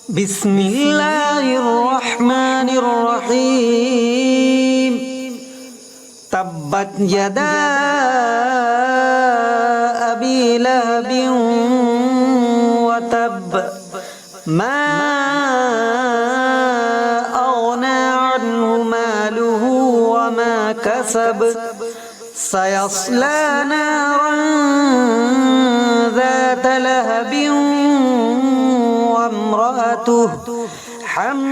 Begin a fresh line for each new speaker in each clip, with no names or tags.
بسم الله الرحمن الرحيم تبت يدا أبي لهب وتب ما أغنى عنه ماله وما كسب سيصلى نارا ذات لهب وامرأته حمالة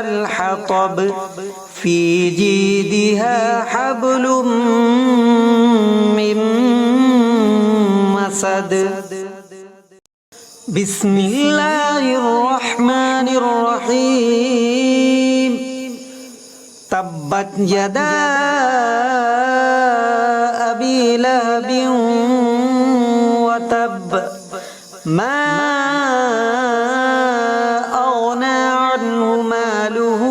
الحطب في جيدها حبل من مسد بسم الله الرحمن الرحيم تبت يدا أبي لهب وتب ما أغنى عنه ماله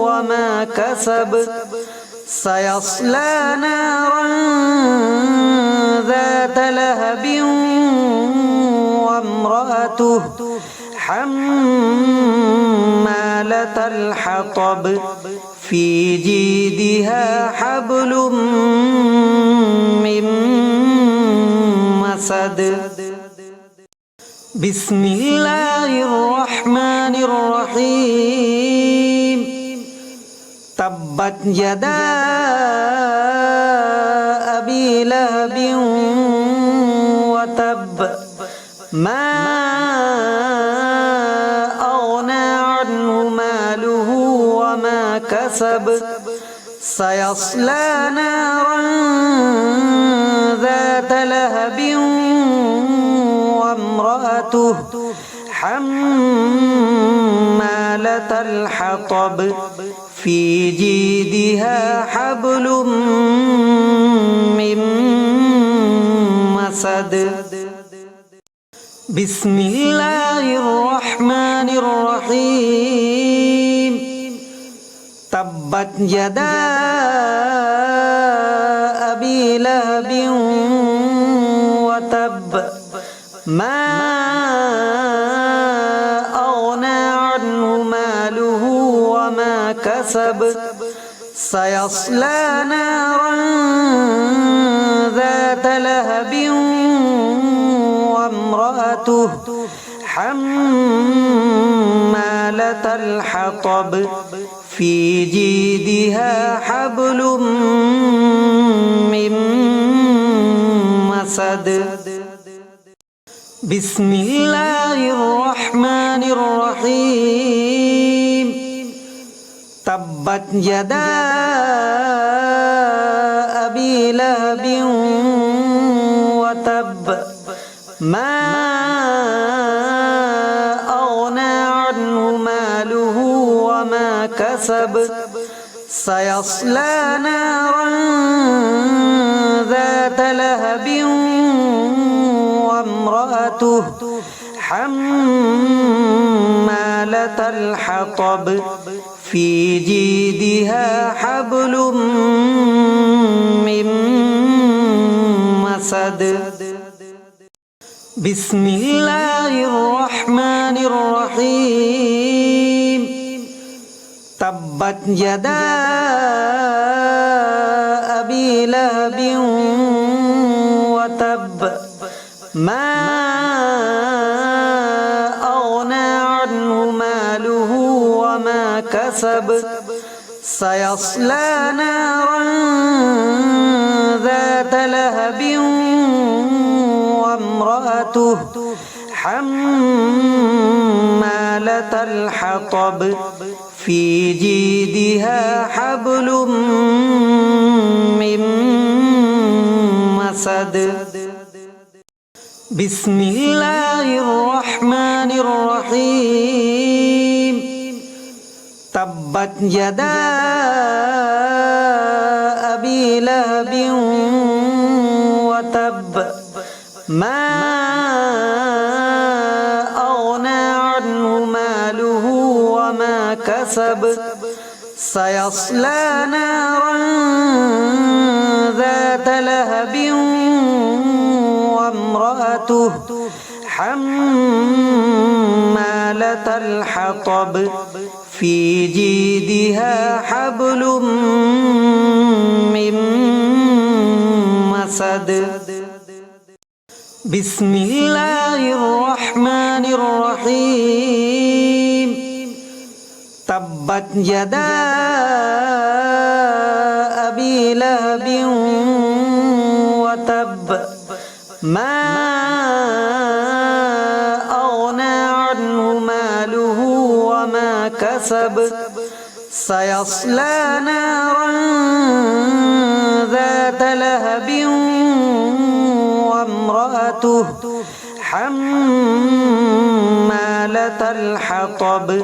وما كسب سيصلى نارا ذات لهب وامرأته حمالة الحطب في جيدها حبل من مسد بسم الله الرحمن الرحيم تبت يدا أبي لهب وتب ما أغنى عنه ماله وما كسب سيصلى نارا ذات لهب وامرأته حمالة الحطب في جيدها حبل من مسد بسم الله الرحمن الرحيم تبت يدا أبي لهب وتب ما أغنى عنه ماله وما كسب سيصلى نارا ذات لهب وامرأته حمالة الحطب في جيدها حبل من مسد بسم الله الرحمن الرحيم تبت يدا أبي لهب وتب ما أغنى عنه ماله وما كسب سيصلى نارا ذات لهب وامرأته حمالة الحطب في جيدها حبل من مسد بسم الله الرحمن الرحيم تبت يدا أبي لهب وتب ما أغنى عنه ماله وما كسب سيصلى نارا ذات لهب وامرأته حمالة الحطب في جيدها حبل من مسد بسم الله الرحمن الرحيم تبت يدا أبي لهب وتب ما أغنى عنه ماله وما كسب سيصلى نارا ذات لهب وامرأته حمالة الحطب في جيدها حبل من مسد بسم الله الرحمن الرحيم تبت يدا أبي لهب وتب ما أغنى عنه ماله وما كسب سيصلى نارا ذات لهب وامرأته حمالة الحطب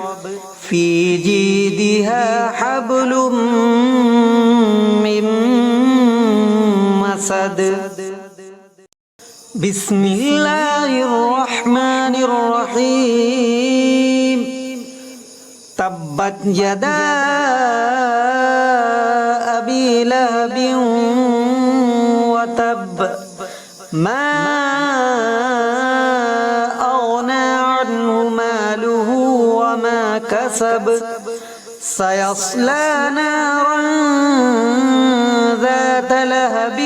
في جيدها حبل من مسد بسم الله الرحمن الرحيم تبت يدا أبي لهب وتب ما أغنى عنه ماله وما كسب سيصلى نارا ذات لهب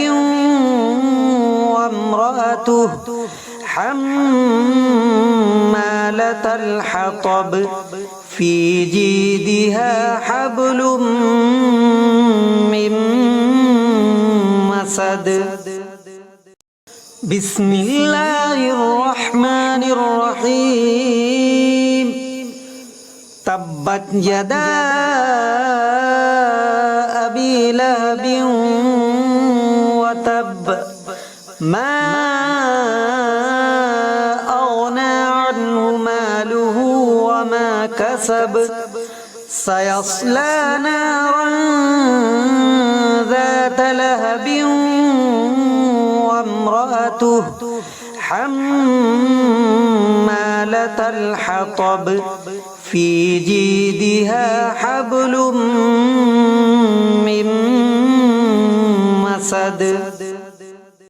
وامرأته حمالة الحطب في جيدها حبل من مسد بسم الله الرحمن الرحيم تبت يدا أبي لهب وتب ما أغنى عنه ماله وما كسب سيصلى نارا ذات لهب وامرأته حمالة الحطب في جيدها حبل من مسد